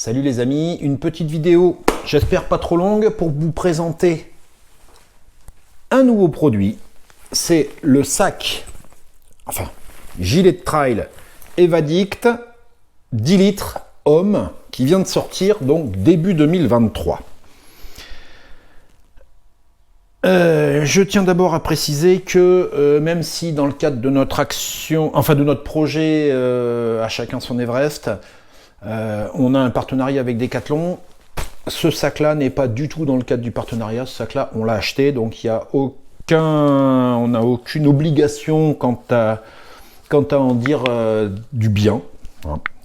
Salut les amis, une petite vidéo, j'espère pas trop longue, pour vous présenter un nouveau produit. C'est le sac, gilet de trail Evadict 10 litres homme qui vient de sortir donc début 2023. Je tiens d'abord à préciser que même si dans le cadre de notre action, de notre projet à chacun son Everest, on a un partenariat avec Decathlon, ce sac-là n'est pas du tout dans le cadre du partenariat. Ce sac-là, on l'a acheté, donc on n'a aucune obligation quant à en dire du bien.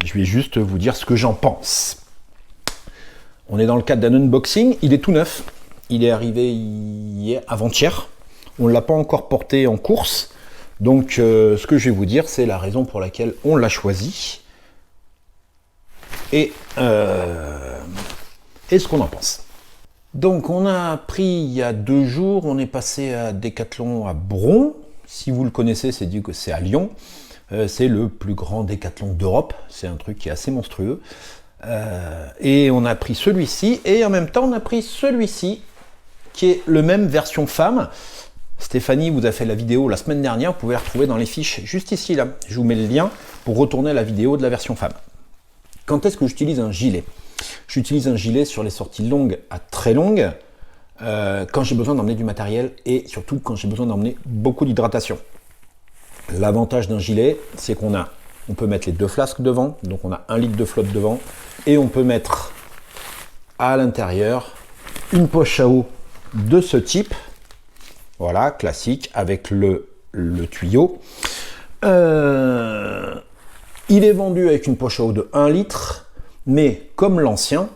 Je vais juste vous dire ce que j'en pense. On est dans le cadre d'un unboxing, il est tout neuf. Il est arrivé hier, avant-hier. On ne l'a pas encore porté en course. Donc, ce que je vais vous dire, c'est la raison pour laquelle on l'a choisi. Et ce qu'on en pense. Donc, on a pris il y a 2 jours, on est passé à Decathlon à Bron. Si vous le connaissez, c'est à Lyon. C'est le plus grand Decathlon d'Europe. C'est un truc qui est assez monstrueux. Et on a pris celui-ci. Et en même temps, on a pris celui-ci, qui est le même version femme. Stéphanie vous a fait la vidéo la semaine dernière. Vous pouvez la retrouver dans les fiches juste ici, là. Je vous mets le lien pour retourner à la vidéo de la version femme. Quand est-ce que j'utilise un gilet? J'utilise un gilet sur les sorties longues à très longues, quand j'ai besoin d'emmener du matériel et surtout quand j'ai besoin d'emmener beaucoup d'hydratation. L'avantage d'un gilet, c'est on peut mettre les 2 flasques devant, donc on a 1 litre de flotte devant, et on peut mettre à l'intérieur une poche à eau de ce type, voilà, classique, avec le tuyau. Il est vendu avec une poche à eau de 1 litre, mais comme l'ancien,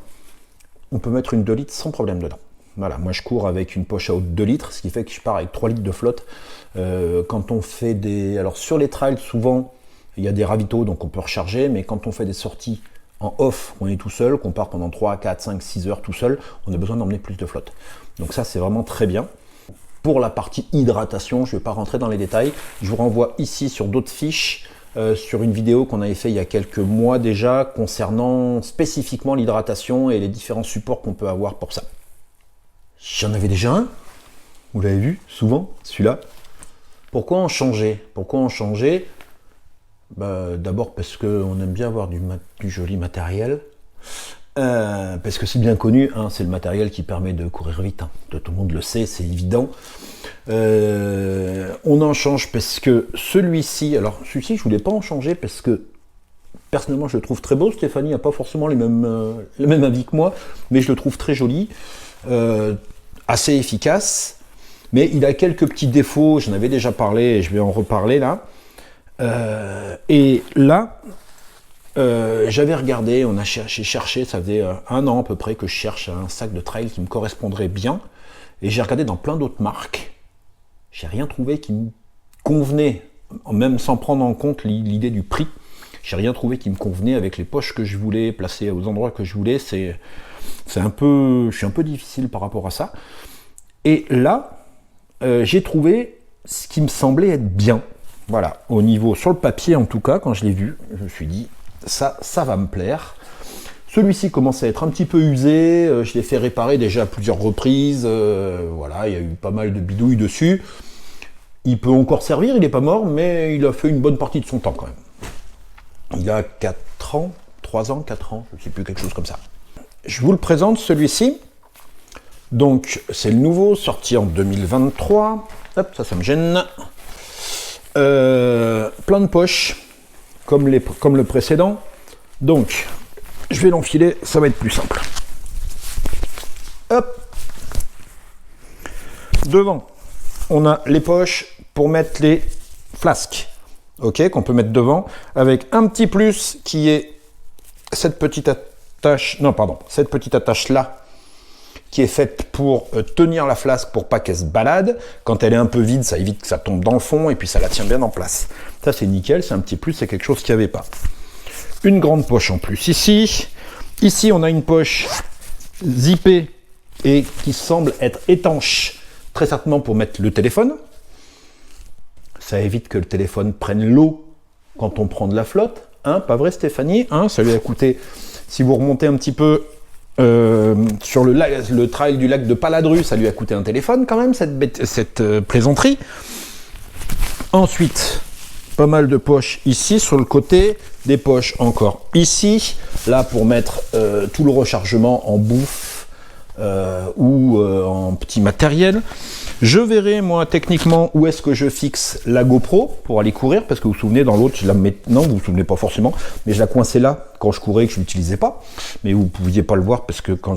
on peut mettre une 2 litres sans problème dedans. Voilà, moi je cours avec une poche à eau de 2 litres, ce qui fait que je pars avec 3 litres de flotte. Quand on fait Alors sur les trails, souvent, il y a des ravitaux, donc on peut recharger, mais quand on fait des sorties en off, on est tout seul, qu'on part pendant 3, 4, 5, 6 heures tout seul, on a besoin d'emmener plus de flotte. Donc ça, c'est vraiment très bien. Pour la partie hydratation, je ne vais pas rentrer dans les détails. Je vous renvoie ici sur d'autres fiches, sur une vidéo qu'on avait fait il y a quelques mois déjà, concernant spécifiquement l'hydratation et les différents supports qu'on peut avoir pour ça. J'en avais déjà un, vous l'avez vu souvent, celui-là. Pourquoi en changer? D'abord parce qu'on aime bien avoir du joli matériel, parce que c'est bien connu, c'est le matériel qui permet de courir vite, tout le monde le sait, c'est évident. On en change parce que celui-ci, je voulais pas en changer parce que personnellement je le trouve très beau. Stéphanie n'a pas forcément le même avis que moi, mais je le trouve très joli, assez efficace, mais il a quelques petits défauts. J'en avais déjà parlé et je vais en reparler là. Et là, j'avais regardé, j'ai cherché, ça faisait 1 an à peu près que je cherche un sac de trail qui me correspondrait bien, et j'ai regardé dans plein d'autres marques. J'ai rien trouvé qui me convenait, même sans prendre en compte l'idée du prix. J'ai rien trouvé qui me convenait avec les poches que je voulais, placer aux endroits que je voulais. Je suis un peu difficile par rapport à ça. Et là, j'ai trouvé ce qui me semblait être bien. Voilà, au niveau, sur le papier en tout cas, quand je l'ai vu, je me suis dit, ça va me plaire. Celui-ci commence à être un petit peu usé, je l'ai fait réparer déjà à plusieurs reprises, voilà, il y a eu pas mal de bidouilles dessus. Il peut encore servir, il n'est pas mort, mais il a fait une bonne partie de son temps quand même. Il a 4 ans, 3 ans, 4 ans, je ne sais plus, quelque chose comme ça. Je vous le présente, celui-ci. Donc, c'est le nouveau, sorti en 2023. Hop, ça me gêne. Plein de poches, comme le précédent. Donc, je vais l'enfiler, ça va être plus simple. Hop. Devant, on a les poches pour mettre les flasques, ok, qu'on peut mettre devant, avec un petit plus qui est cette petite attache, cette petite attache là, qui est faite pour tenir la flasque pour pas qu'elle se balade. Quand elle est un peu vide, ça évite que ça tombe dans le fond et puis ça la tient bien en place. Ça c'est nickel, c'est un petit plus, c'est quelque chose qu'il n'y avait pas. Une grande poche en plus ici. Ici on a une poche zippée et qui semble être étanche, très certainement pour mettre le téléphone. Ça évite que le téléphone prenne l'eau quand on prend de la flotte. Pas vrai Stéphanie, ça lui a coûté Si vous remontez un petit peu sur le trail du lac de Paladru, ça lui a coûté un téléphone quand même, cette plaisanterie. Ensuite, pas mal de poches ici sur le côté, des poches encore ici, là pour mettre tout le rechargement en bouffe ou en petit matériel. Je verrai moi techniquement où est-ce que je fixe la GoPro pour aller courir, parce que vous vous souvenez dans l'autre, je la mets, non vous vous souvenez pas forcément, mais je la coinçais là quand je courais et que je l'utilisais pas, mais vous ne pouviez pas le voir parce que quand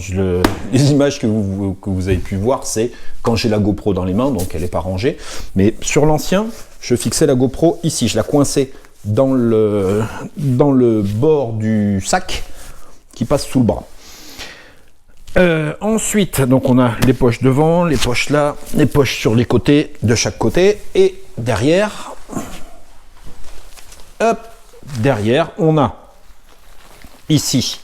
les images que vous avez pu voir, c'est quand j'ai la GoPro dans les mains, donc elle n'est pas rangée, mais sur l'ancien, je fixais la GoPro ici, je la coinçais dans le bord du sac qui passe sous le bras. Ensuite, donc on a les poches devant, les poches là, les poches sur les côtés, de chaque côté, et derrière, hop, derrière, on a ici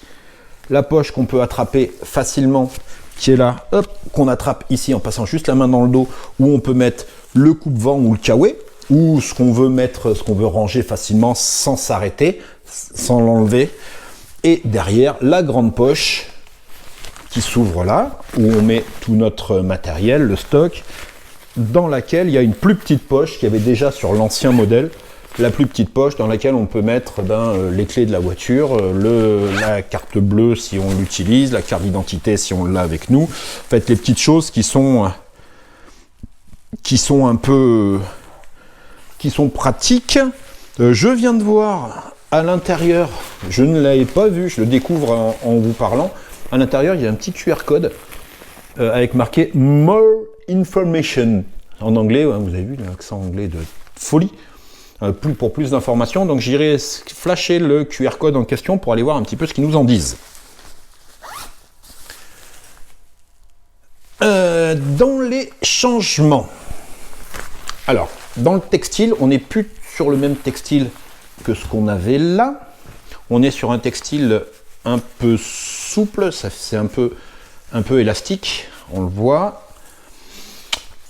la poche qu'on peut attraper facilement, qui est là, hop, qu'on attrape ici en passant juste la main dans le dos, où on peut mettre le coupe-vent ou le kawaii, ou ce qu'on veut mettre, ce qu'on veut ranger facilement sans s'arrêter, sans l'enlever, et derrière la grande poche qui s'ouvre là, où on met tout notre matériel, le stock, dans laquelle il y a une plus petite poche qui avait déjà sur l'ancien modèle, la plus petite poche dans laquelle on peut mettre les clés de la voiture, la carte bleue si on l'utilise, la carte d'identité si on l'a avec nous. En fait, les petites choses qui sont pratiques. Je viens de voir à l'intérieur, je ne l'avais pas vu, je le découvre en vous parlant. À l'intérieur, il y a un petit QR code avec marqué More Information en anglais. Hein, vous avez vu l'accent anglais de folie. Pour plus d'informations, donc j'irai flasher le QR code en question pour aller voir un petit peu ce qu'ils nous en disent. Dans les changements. Alors, dans le textile, on n'est plus sur le même textile que ce qu'on avait là. On est sur un textile un peu souple, c'est un peu élastique, on le voit,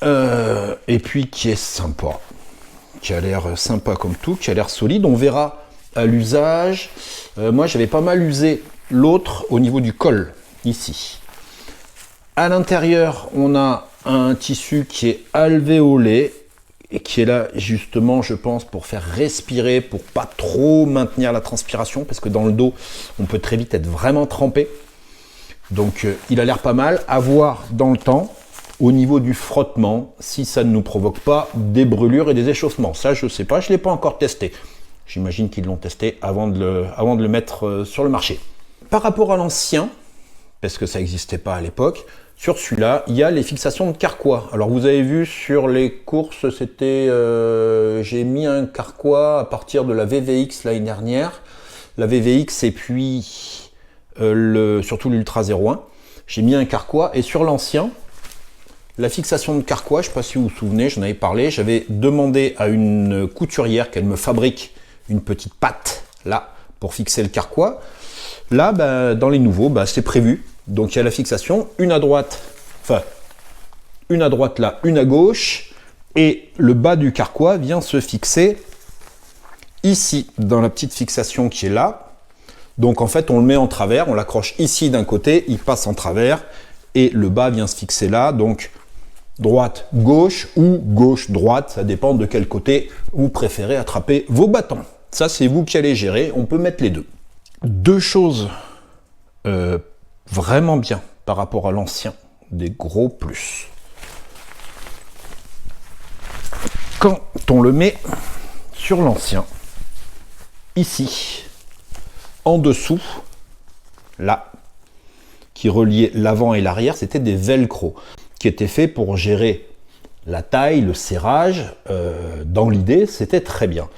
et puis qui est sympa, qui a l'air sympa comme tout, qui a l'air solide. On verra à l'usage. Moi j'avais pas mal usé l'autre au niveau du col ici. À l'intérieur on a un tissu qui est alvéolé et qui est là justement, je pense, pour faire respirer, pour pas trop maintenir la transpiration, parce que dans le dos, on peut très vite être vraiment trempé. Donc il a l'air pas mal. À voir dans le temps, au niveau du frottement, si ça ne nous provoque pas des brûlures et des échauffements. Ça, je sais pas, je l'ai pas encore testé. J'imagine qu'ils l'ont testé avant de le mettre sur le marché. Par rapport à l'ancien, parce que ça n'existait pas à l'époque, sur celui-là, il y a les fixations de carquois. Alors vous avez vu sur les courses, c'était j'ai mis un carquois à partir de la VVX l'année dernière. La VVX et puis surtout l'Ultra 01. J'ai mis un carquois et sur l'ancien, la fixation de carquois, je ne sais pas si vous vous souvenez, j'en avais parlé, j'avais demandé à une couturière qu'elle me fabrique une petite patte là pour fixer le carquois. Là, dans les nouveaux, c'est prévu. Donc il y a la fixation, une à droite là, une à gauche, et le bas du carquois vient se fixer ici, dans la petite fixation qui est là. Donc en fait, on le met en travers, on l'accroche ici d'un côté, il passe en travers, et le bas vient se fixer là, donc droite-gauche ou gauche-droite, ça dépend de quel côté vous préférez attraper vos bâtons. Ça, c'est vous qui allez gérer, on peut mettre les deux. Deux choses vraiment bien par rapport à l'ancien, des gros plus. Quand on le met sur l'ancien, ici, en dessous, là, qui reliait l'avant et l'arrière, c'était des velcro qui étaient faits pour gérer la taille, le serrage. Dans l'idée, c'était très bien.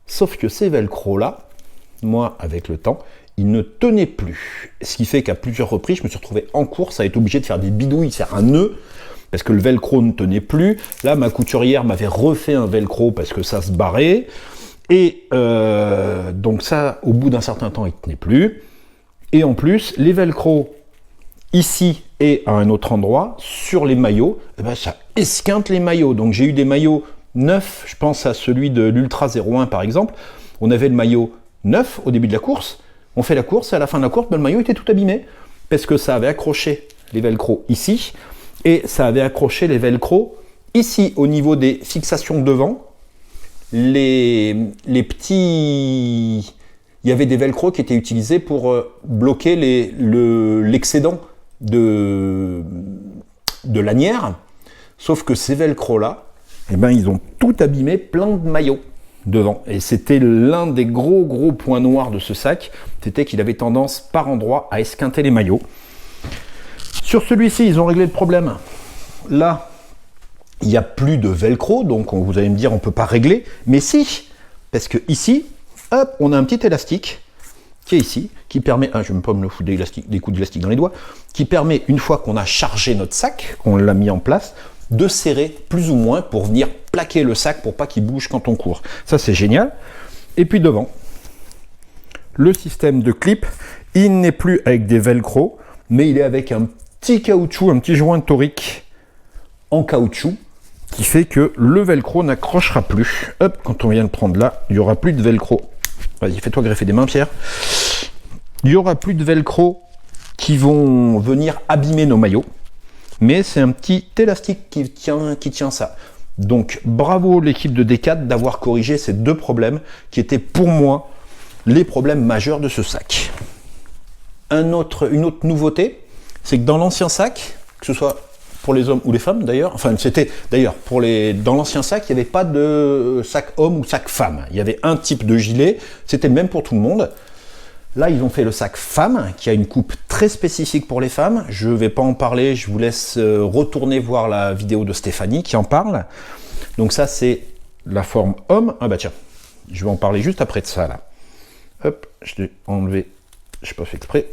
Sauf que ces velcro là, moi, avec le temps, il ne tenait plus. Ce qui fait qu'à plusieurs reprises, je me suis retrouvé en course à être obligé de faire des bidouilles, faire un nœud, parce que le velcro ne tenait plus. Là, ma couturière m'avait refait un velcro parce que ça se barrait. Et donc ça, au bout d'un certain temps, il ne tenait plus. Et en plus, les velcro, ici et à un autre endroit, sur les maillots, ça esquinte les maillots. Donc j'ai eu des maillots neufs, je pense à celui de l'Ultra 01 par exemple. On avait le maillot neuf au début de la course, On fait la course, et à la fin de la course, ben, le maillot était tout abîmé, parce que ça avait accroché les velcro ici, et ça avait accroché les velcro ici, au niveau des fixations devant. Les petits... Il y avait des velcro qui étaient utilisés pour bloquer l'excédent de lanière, sauf que ces velcro là, eh ben, ils ont tout abîmé, plein de maillots devant, et c'était l'un des gros points noirs de ce sac, c'était qu'il avait tendance par endroits à esquinter les maillots. Sur celui-ci, ils ont réglé le problème. Là, il n'y a plus de velcro, donc vous allez me dire on ne peut pas régler, mais si, parce que ici, hop, on a un petit élastique qui est ici, qui permet, je ne vais même pas me le foutre des coups d'élastique dans les doigts, qui permet, une fois qu'on a chargé notre sac, qu'on l'a mis en place, de serrer plus ou moins pour venir plaquer le sac pour pas qu'il bouge quand on court. Ça, c'est génial. Et puis devant, le système de clip, il n'est plus avec des velcro, mais il est avec un petit caoutchouc, un petit joint torique en caoutchouc, qui fait que le velcro n'accrochera plus. Hop, quand on vient de prendre là, il n'y aura plus de velcro. Vas-y, fais-toi greffer des mains, Pierre. Il n'y aura plus de velcro qui vont venir abîmer nos maillots. Mais c'est un petit élastique qui tient ça. Donc, bravo l'équipe de D4 d'avoir corrigé ces deux problèmes qui étaient pour moi les problèmes majeurs de ce sac. Une autre nouveauté, c'est que dans l'ancien sac, que ce soit pour les hommes ou les femmes d'ailleurs, enfin c'était d'ailleurs dans l'ancien sac, il n'y avait pas de sac homme ou sac femme. Il y avait un type de gilet, c'était le même pour tout le monde. Là, ils ont fait le sac femme, qui a une coupe très spécifique pour les femmes. Je ne vais pas en parler, je vous laisse retourner voir la vidéo de Stéphanie qui en parle. Donc ça, c'est la forme homme. Ah bah tiens, je vais en parler juste après de ça, là. Hop, je l'ai enlevé, je n'ai pas fait exprès.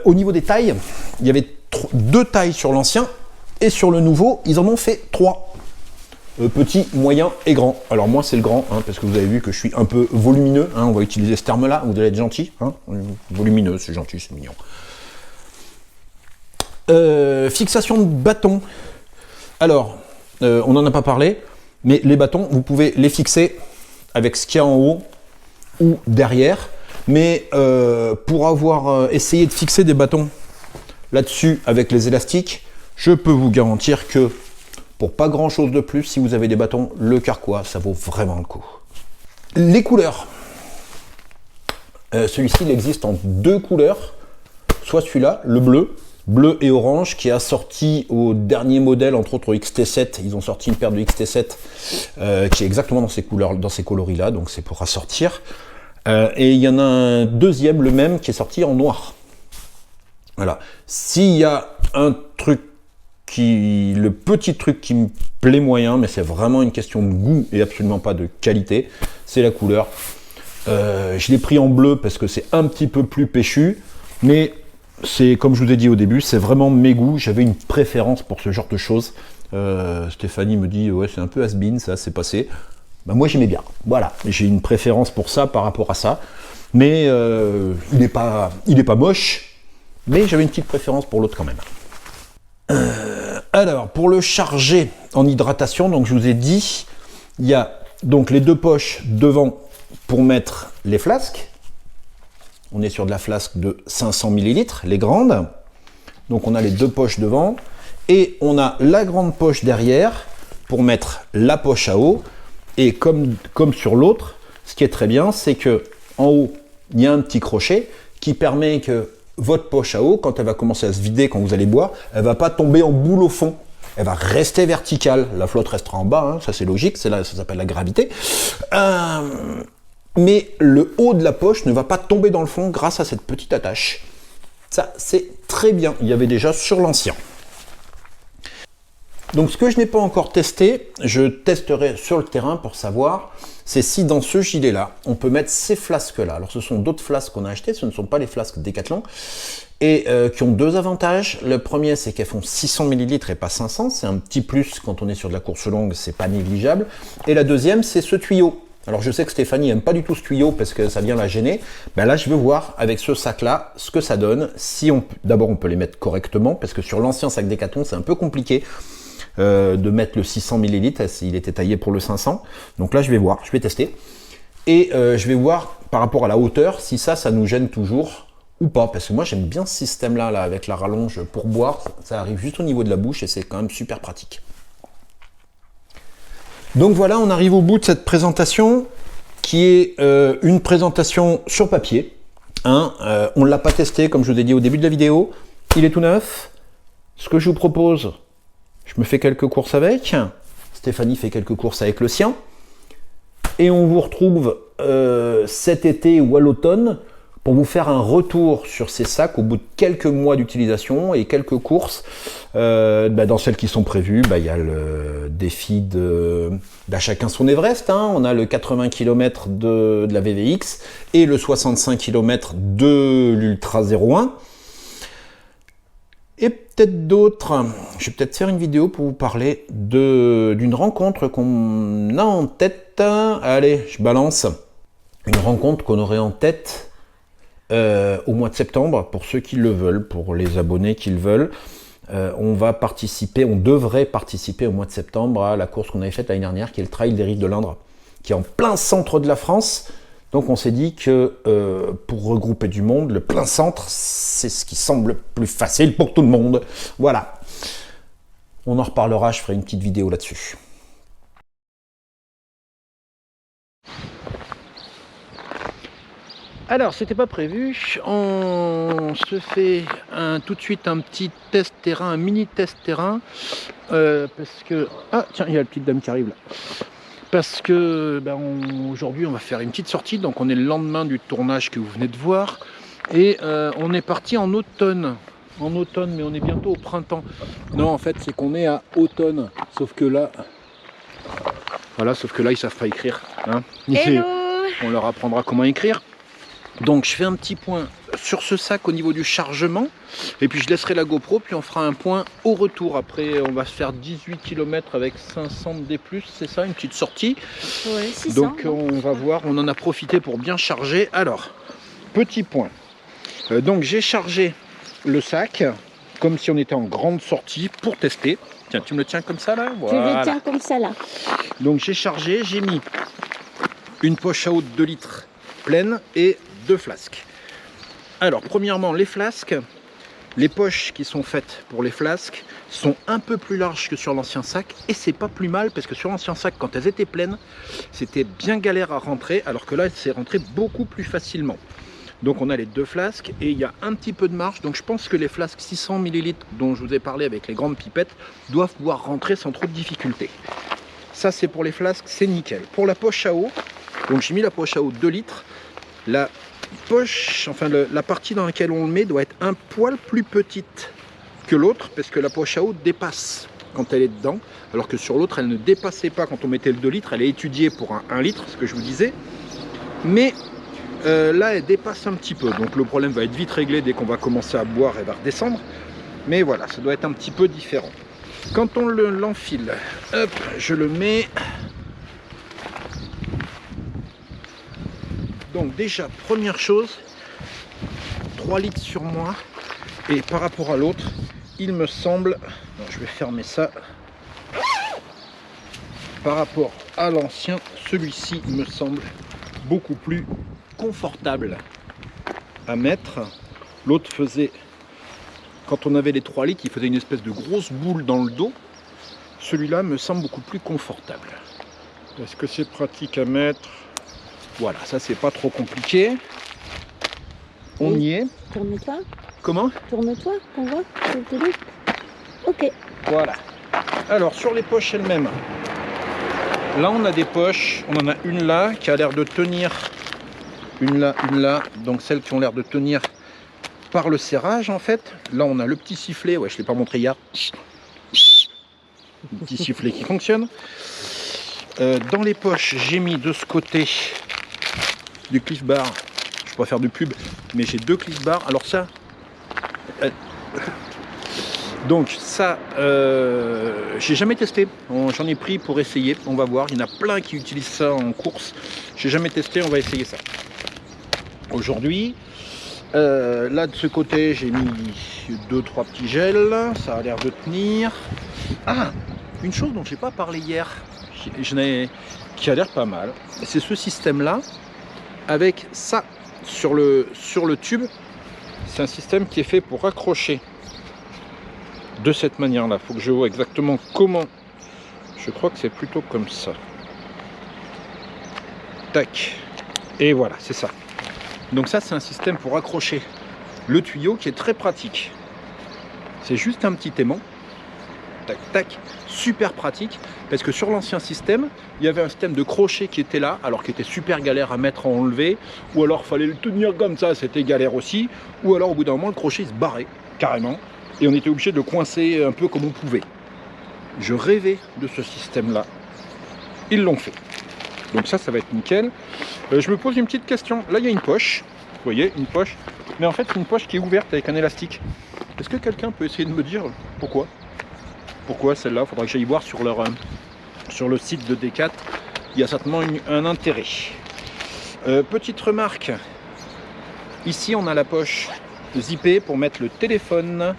Au niveau des tailles, il y avait deux tailles sur l'ancien, et sur le nouveau, ils en ont fait 3. Petit, moyen et grand. Alors moi c'est le grand, parce que vous avez vu que je suis un peu volumineux, on va utiliser ce terme-là, vous allez être gentil. Volumineux, c'est gentil, c'est mignon. Fixation de bâton. Alors, on n'en a pas parlé, mais les bâtons, vous pouvez les fixer avec ce qu'il y a en haut ou derrière. Mais pour avoir essayé de fixer des bâtons là-dessus avec les élastiques, je peux vous garantir que pour pas grand chose de plus, si vous avez des bâtons, le Carquois, ça vaut vraiment le coup. Les couleurs. Celui-ci, il existe en 2 couleurs. Soit celui-là, le bleu et orange, qui est assorti au dernier modèle, entre autres au XT7. Ils ont sorti une paire de XT7 qui est exactement dans ces couleurs, dans ces coloris-là, donc c'est pour assortir. Et il y en a un deuxième, le même, qui est sorti en noir. Voilà. S'il y a un truc le petit truc qui me plaît moyen, mais c'est vraiment une question de goût et absolument pas de qualité, c'est la couleur. Je l'ai pris en bleu parce que c'est un petit peu plus péchu, mais c'est comme je vous ai dit au début, c'est vraiment mes goûts. J'avais une préférence pour ce genre de choses. Stéphanie me dit ouais, c'est un peu has-been, ça c'est passé. Ben, moi j'aimais bien, voilà, j'ai une préférence pour ça par rapport à ça, mais il n'est pas moche, mais j'avais une petite préférence pour l'autre quand même. Alors, pour le charger en hydratation, donc je vous ai dit, il y a donc les 2 poches devant pour mettre les flasques. On est sur de la flasque de 500 ml, les grandes. Donc on a les 2 poches devant. Et on a la grande poche derrière pour mettre la poche à eau. Et comme sur l'autre, ce qui est très bien, c'est que en haut, il y a un petit crochet qui permet que votre poche à eau, quand elle va commencer à se vider, quand vous allez boire, elle ne va pas tomber en boule au fond. Elle va rester verticale. La flotte restera en bas, ça c'est logique, ça s'appelle la gravité. Mais le haut de la poche ne va pas tomber dans le fond grâce à cette petite attache. Ça, c'est très bien. Il y avait déjà sur l'ancien. Donc, ce que je n'ai pas encore testé, je testerai sur le terrain pour savoir, c'est si dans ce gilet-là, on peut mettre ces flasques-là. Alors, ce sont d'autres flasques qu'on a achetées, ce ne sont pas les flasques Decathlon, et qui ont 2 avantages. Le premier, c'est qu'elles font 600 ml et pas 500. C'est un petit plus quand on est sur de la course longue, c'est pas négligeable. Et la deuxième, c'est ce tuyau. Alors, je sais que Stéphanie n'aime pas du tout ce tuyau parce que ça vient la gêner. Ben là, je veux voir avec ce sac-là ce que ça donne. Si d'abord, on peut les mettre correctement, parce que sur l'ancien sac Decathlon, c'est un peu compliqué de mettre le 600 ml, il était taillé pour le 500. Donc là, je vais voir, je vais tester. Et je vais voir par rapport à la hauteur si ça nous gêne toujours ou pas. Parce que moi j'aime bien ce système-là là, avec la rallonge pour boire. Ça arrive juste au niveau de la bouche et c'est quand même super pratique. Donc voilà, on arrive au bout de cette présentation qui est une présentation sur papier. Hein, on ne l'a pas testé comme je vous ai dit au début de la vidéo. Il est tout neuf. Ce que je vous propose, je me fais quelques courses avec. Stéphanie fait quelques courses avec le sien. Et on vous retrouve cet été ou à l'automne pour vous faire un retour sur ces sacs au bout de quelques mois d'utilisation et quelques courses. Dans celles qui sont prévues, il y a le défi d'à chacun son Everest. Hein. On a le 80 km de la VVX et le 65 km de l'Ultra 01. Et peut-être d'autres. Je vais peut-être faire une vidéo pour vous parler d'une rencontre qu'on a en tête. Allez, je balance. Une rencontre qu'on aurait en tête au mois de septembre, pour ceux qui le veulent, pour les abonnés qui le veulent. On devrait participer au mois de septembre à la course qu'on avait faite l'année dernière, qui est le Trail des Rives de l'Indre, qui est en plein centre de la France. Donc on s'est dit que pour regrouper du monde, le plein centre, c'est ce qui semble plus facile pour tout le monde. Voilà. On en reparlera, je ferai une petite vidéo là-dessus. Alors, c'était pas prévu. On se fait tout de suite un petit test terrain, un mini test terrain. Parce que... Ah, tiens, il y a la petite dame qui arrive là. Parce que aujourd'hui on va faire une petite sortie, donc on est le lendemain du tournage que vous venez de voir et on est parti en automne, mais on est bientôt au printemps. Non, en fait c'est qu'on est à automne, sauf que là ils savent pas écrire, hein. On leur apprendra comment écrire. Donc je fais un petit point sur ce sac au niveau du chargement et puis je laisserai la GoPro, puis on fera un point au retour. Après on va se faire 18 km avec 500 D+, c'est ça, une petite sortie. Ouais, 600. Donc on va voir, on en a profité pour bien charger. Alors, petit point. Donc j'ai chargé le sac comme si on était en grande sortie pour tester. Tiens, tu me le tiens comme ça là, voilà. Je le tiens comme ça là. Donc j'ai chargé, j'ai mis une poche à eau de 2 litres pleine et 2 flasques. Alors premièrement, les flasques, les poches qui sont faites pour les flasques sont un peu plus larges que sur l'ancien sac et c'est pas plus mal parce que sur l'ancien sac, quand elles étaient pleines, c'était bien galère à rentrer, alors que là c'est rentré beaucoup plus facilement. Donc on a les 2 flasques et il y a un petit peu de marge, donc je pense que les flasques 600 ml dont je vous ai parlé avec les grandes pipettes doivent pouvoir rentrer sans trop de difficulté. Ça c'est pour les flasques, c'est nickel. Pour la poche à eau, donc j'ai mis la poche à eau 2 litres. La poche, enfin la partie dans laquelle on le met doit être un poil plus petite que l'autre parce que la poche à eau dépasse quand elle est dedans, alors que sur l'autre elle ne dépassait pas quand on mettait le 2 litres. Elle est étudiée pour un 1 litre, ce que je vous disais, mais là elle dépasse un petit peu, donc le problème va être vite réglé. Dès qu'on va commencer à boire, elle va redescendre, mais voilà, ça doit être un petit peu différent. Quand on l'enfile, hop, je le mets. Donc déjà, première chose, 3 litres sur moi, et par rapport à l'autre, il me semble, non, je vais fermer ça, par rapport à l'ancien, celui-ci me semble beaucoup plus confortable à mettre. L'autre faisait, quand on avait les 3 litres, il faisait une espèce de grosse boule dans le dos. Celui-là me semble beaucoup plus confortable. Est-ce que c'est pratique à mettre? Voilà, ça c'est pas trop compliqué. On y est. Tourne-toi. Comment? Tourne-toi, qu'on voit. Ok. Voilà. Alors sur les poches elles-mêmes, là on a des poches, on en a une là qui a l'air de tenir, une là, donc celles qui ont l'air de tenir par le serrage en fait. Là on a le petit sifflet, ouais je ne l'ai pas montré hier. Le petit sifflet qui fonctionne. Dans les poches j'ai mis de ce côté du Clif Bar. Je pourrais faire de pub, mais j'ai 2 Clif Bar. Alors ça, donc ça, j'ai jamais testé. J'en ai pris pour essayer. On va voir. Il y en a plein qui utilisent ça en course. J'ai jamais testé. On va essayer ça aujourd'hui. Là de ce côté, j'ai mis 2-3 petits gels. Ça a l'air de tenir. Ah, une chose dont j'ai pas parlé hier. qui a l'air pas mal. C'est ce système-là, avec ça sur le tube. C'est un système qui est fait pour accrocher de cette manière-là. Il faut que je vois exactement comment. Je crois que c'est plutôt comme ça. Tac. Et voilà, c'est ça. Donc ça, c'est un système pour accrocher le tuyau qui est très pratique. C'est juste un petit aimant. Tac, tac. Super pratique. Parce que sur l'ancien système, il y avait un système de crochet qui était là, alors qui était super galère à mettre, à enlever. Ou alors, il fallait le tenir comme ça, c'était galère aussi. Ou alors, au bout d'un moment, le crochet il se barrait, carrément. Et on était obligé de le coincer un peu comme on pouvait. Je rêvais de ce système-là. Ils l'ont fait. Donc ça va être nickel. Je me pose une petite question. Là, il y a une poche. Vous voyez, une poche. Mais en fait, c'est une poche qui est ouverte avec un élastique. Est-ce que quelqu'un peut essayer de me dire pourquoi? Pourquoi celle-là? Il faudra que j'aille voir sur le site de Decat. Il y a certainement un intérêt. Petite remarque. Ici, on a la poche zippée pour mettre le téléphone.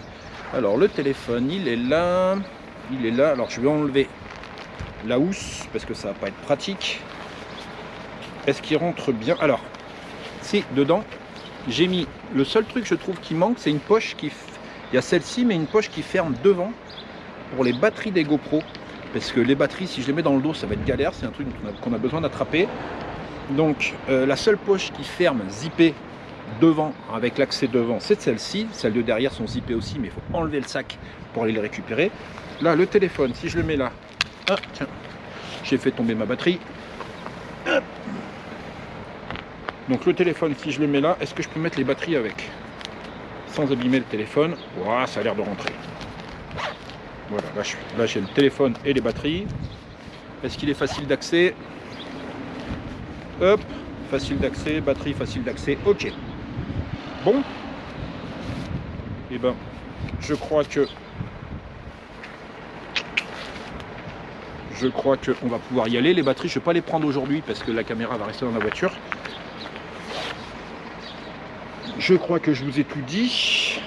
Alors, le téléphone, il est là. Il est là. Alors, je vais enlever la housse parce que ça va pas être pratique. Est-ce qu'il rentre bien? Alors, si, dedans, j'ai mis... Le seul truc, je trouve, qui manque, c'est une poche qui... Il y a celle-ci, mais une poche qui ferme devant pour les batteries des GoPro. Parce que les batteries, si je les mets dans le dos, ça va être galère. C'est un truc qu'on a besoin d'attraper. Donc, la seule poche qui ferme, zippée, devant, avec l'accès devant, c'est celle-ci. Celles de derrière sont zippées aussi, mais il faut enlever le sac pour aller les récupérer. Là, le téléphone, si je le mets là... Ah, tiens, j'ai fait tomber ma batterie. Hop. Donc le téléphone, si je le mets là, est-ce que je peux mettre les batteries avec sans abîmer le téléphone? Ouah, ça a l'air de rentrer. Voilà, là j'ai le téléphone et les batteries. Est-ce qu'il est facile d'accès? Hop, facile d'accès, batterie facile d'accès, ok. Bon. Et ben, je crois que on va pouvoir y aller. Les batteries, je ne vais pas les prendre aujourd'hui parce que la caméra va rester dans la voiture. Je crois que je vous ai tout dit.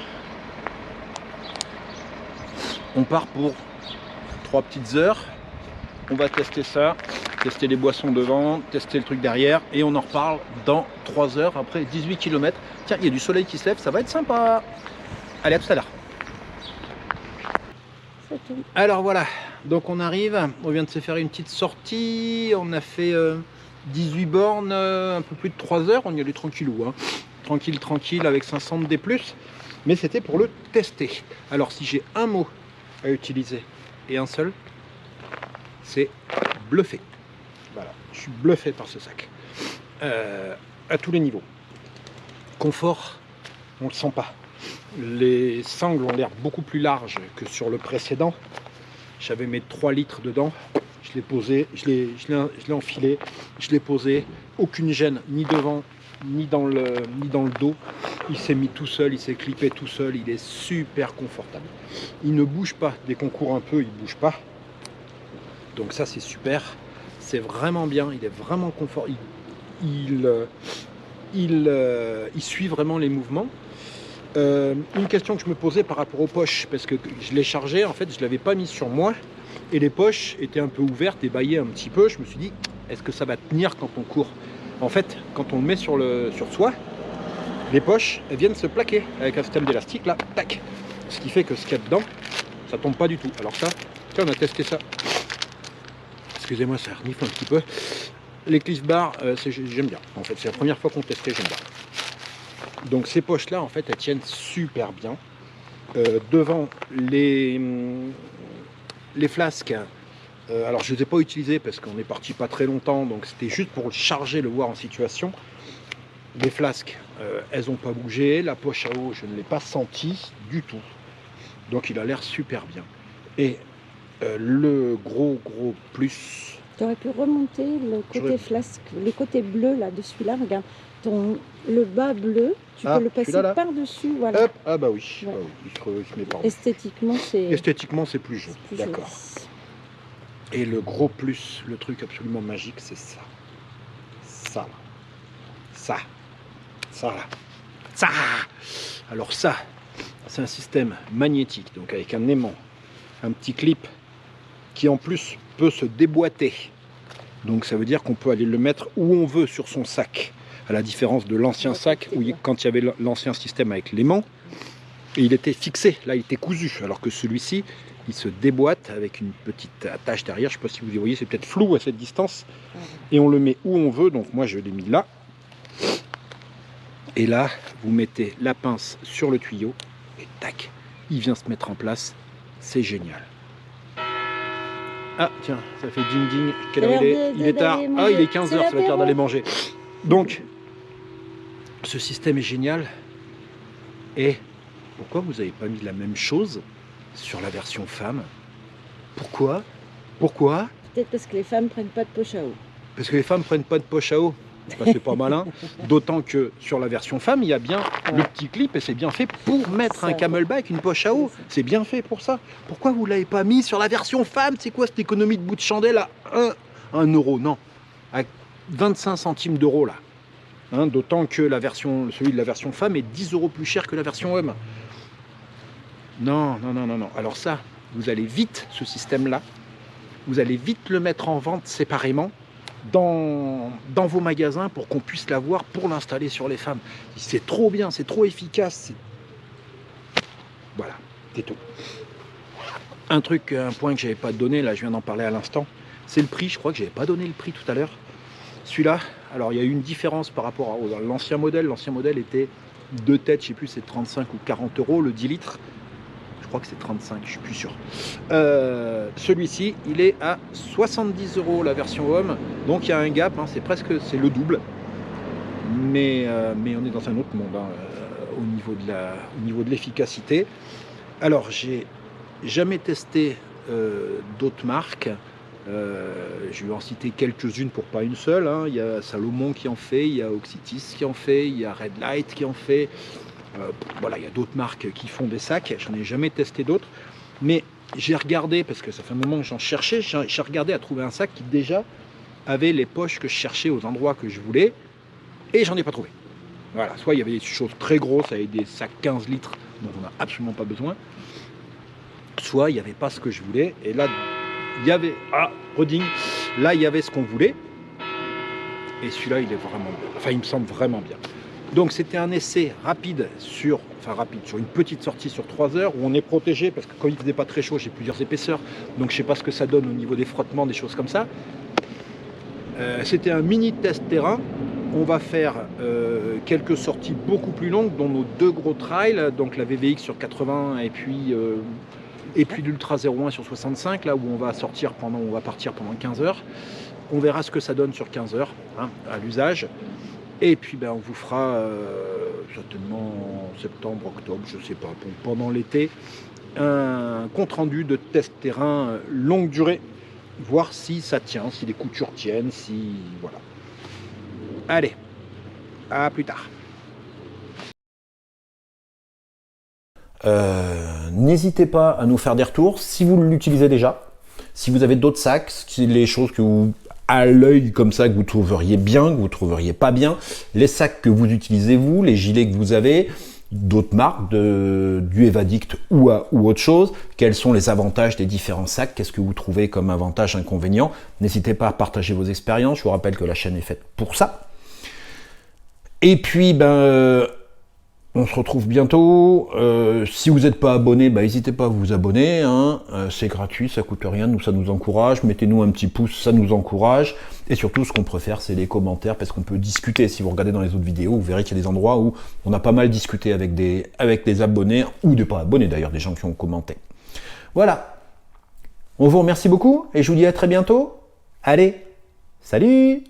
On part pour 3 petites heures. On va tester ça, tester les boissons devant, tester le truc derrière. Et on en reparle dans 3 heures après 18 km. Tiens, il y a du soleil qui se lève, ça va être sympa. Allez, à tout à l'heure. Alors voilà, donc on arrive, on vient de se faire une petite sortie, on a fait 18 bornes, un peu plus de 3 heures, on y allait tranquillou, hein. Tranquille, avec 500 de D+, mais c'était pour le tester. Alors si j'ai un mot à utiliser, et un seul, c'est bluffé. Voilà, je suis bluffé par ce sac, à tous les niveaux. Confort, on le sent pas. Les sangles ont l'air beaucoup plus larges que sur le précédent. J'avais mes 3 litres dedans. Je l'ai posé, je l'ai enfilé, je l'ai posé. Aucune gêne, ni devant, ni dans le dos. Il s'est mis tout seul, il s'est clippé tout seul. Il est super confortable. Il ne bouge pas. Dès qu'on court un peu, il ne bouge pas. Donc ça, c'est super. C'est vraiment bien. Il est vraiment confort. Il suit vraiment les mouvements. Une question que je me posais par rapport aux poches, parce que je l'ai chargé, en fait je ne l'avais pas mis sur moi et les poches étaient un peu ouvertes et baillées un petit peu. Je me suis dit, est-ce que ça va tenir quand on court? En fait, quand on le met sur soi, les poches elles viennent se plaquer avec un système d'élastique là, tac, ce qui fait que ce qu'il y a dedans, ça tombe pas du tout. Alors ça, tiens, on a testé ça. Excusez-moi, ça renifle un petit peu. Les Clif Bar, j'aime bien. En fait, c'est la première fois qu'on testait, j'aime bien. Donc ces poches là en fait elles tiennent super bien. Devant les flasques, alors je ne les ai pas utilisées parce qu'on est parti pas très longtemps, donc c'était juste pour le charger, le voir en situation. Les flasques elles n'ont pas bougé, la poche à eau je ne l'ai pas senti du tout, donc il a l'air super bien. Et le gros plus, tu aurais pu remonter le côté flasque, le côté bleu là de celui-là, regarde. Le bas bleu, tu peux le passer par-dessus, voilà. Hop, ah bah oui, ouais. Bah oui, il se met par Esthétiquement, c'est plus jaune. D'accord. Et le gros plus, le truc absolument magique, c'est ça. Ça. Alors ça, c'est un système magnétique, donc avec un aimant, un petit clip qui en plus peut se déboîter Donc ça veut dire qu'on peut aller le mettre où on veut sur son sac. À la différence de l'ancien sac, où quand il y avait l'ancien système avec l'aimant, et il était fixé, là il était cousu. Alors que celui-ci, il se déboîte avec une petite attache derrière. Je ne sais pas si vous voyez, c'est peut-être flou à cette distance. Et on le met où on veut. Donc moi je l'ai mis là. Et là, vous mettez la pince sur le tuyau. Et tac, il vient se mettre en place. C'est génial. Ah tiens, ça fait ding ding. Quelle heure il est tard. Ah, il est 15h, ça va être l'heure d'aller manger. Donc, ce système est génial. Et pourquoi vous n'avez pas mis la même chose sur la version femme? Pourquoi? Peut-être parce que les femmes prennent pas de poche à eau. Parce que les femmes prennent pas de poche à eau. Bah, c'est pas malin. D'autant que sur la version femme, il y a bien le petit clip et c'est bien fait pour mettre un camelback, une poche à eau. C'est bien fait pour ça. Pourquoi vous l'avez pas mis sur la version femme? C'est quoi cette économie de bout de chandelle à 1 euro? Non, à 25 centimes d'euros là. Hein, d'autant que celui de la version femme est 10 euros plus cher que la version homme. Non. Alors ça, vous allez vite, ce système-là, vous allez vite le mettre en vente séparément dans vos magasins pour qu'on puisse l'avoir pour l'installer sur les femmes. C'est trop bien, c'est trop efficace. Voilà, c'est tout. Un point que j'avais pas donné, là je viens d'en parler à l'instant, c'est le prix. Je crois que j'avais pas donné le prix tout à l'heure. Celui-là, alors il y a eu une différence par rapport à l'ancien modèle. L'ancien modèle était deux têtes, je sais plus, c'est 35 ou 40 euros le 10 litres. Je crois que c'est 35, je suis plus sûr. Celui-ci, il est à 70 euros la version homme. Donc il y a un gap, hein, c'est le double. Mais on est dans un autre monde hein, au niveau de l'efficacité. Alors j'ai jamais testé d'autres marques. Je vais en citer quelques-unes pour pas une seule. Hein. Il y a Salomon qui en fait, il y a Oxytis qui en fait, il y a Red Light qui en fait. Voilà, il y a d'autres marques qui font des sacs, j'en ai jamais testé d'autres, mais j'ai regardé, parce que ça fait un moment que j'en cherchais, j'ai regardé à trouver un sac qui déjà avait les poches que je cherchais aux endroits que je voulais, et j'en ai pas trouvé. Voilà, soit il y avait des choses très grosses avec des sacs 15 litres dont on n'a absolument pas besoin, soit il n'y avait pas ce que je voulais, et là, il y avait, là il y avait ce qu'on voulait, et celui-là il est vraiment bien, enfin il me semble vraiment bien. Donc c'était un essai rapide sur une petite sortie sur 3 heures où on est protégé parce que quand il ne faisait pas très chaud, j'ai plusieurs épaisseurs, donc je ne sais pas ce que ça donne au niveau des frottements, des choses comme ça. C'était un mini test terrain. On va faire quelques sorties beaucoup plus longues, dont nos 2 gros trails, donc la VVX sur 80 et puis l'Ultra 01 sur 65, là où on va partir pendant 15 heures. On verra ce que ça donne sur 15 heures hein, à l'usage. Et puis on vous fera certainement en septembre, octobre, je ne sais pas, pendant l'été, un compte-rendu de test terrain longue durée, voir si ça tient, si les coutures tiennent, si... voilà. Allez, à plus tard. N'hésitez pas à nous faire des retours si vous l'utilisez déjà, si vous avez d'autres sacs, les choses que vous... à l'œil comme ça que vous trouveriez bien, que vous trouveriez pas bien, les sacs que vous utilisez vous, les gilets que vous avez, d'autres marques, du Evadict ou autre chose, quels sont les avantages des différents sacs, qu'est-ce que vous trouvez comme avantage, inconvénient, n'hésitez pas à partager vos expériences, je vous rappelle que la chaîne est faite pour ça. Et puis on se retrouve bientôt. Si vous n'êtes pas abonné, n'hésitez pas à vous abonner. Hein. C'est gratuit, ça coûte rien, ça nous encourage. Mettez-nous un petit pouce, ça nous encourage. Et surtout, ce qu'on préfère, c'est les commentaires, parce qu'on peut discuter. Si vous regardez dans les autres vidéos, vous verrez qu'il y a des endroits où on a pas mal discuté avec des abonnés, ou des pas abonnés d'ailleurs, des gens qui ont commenté. Voilà. On vous remercie beaucoup, et je vous dis à très bientôt. Allez, salut!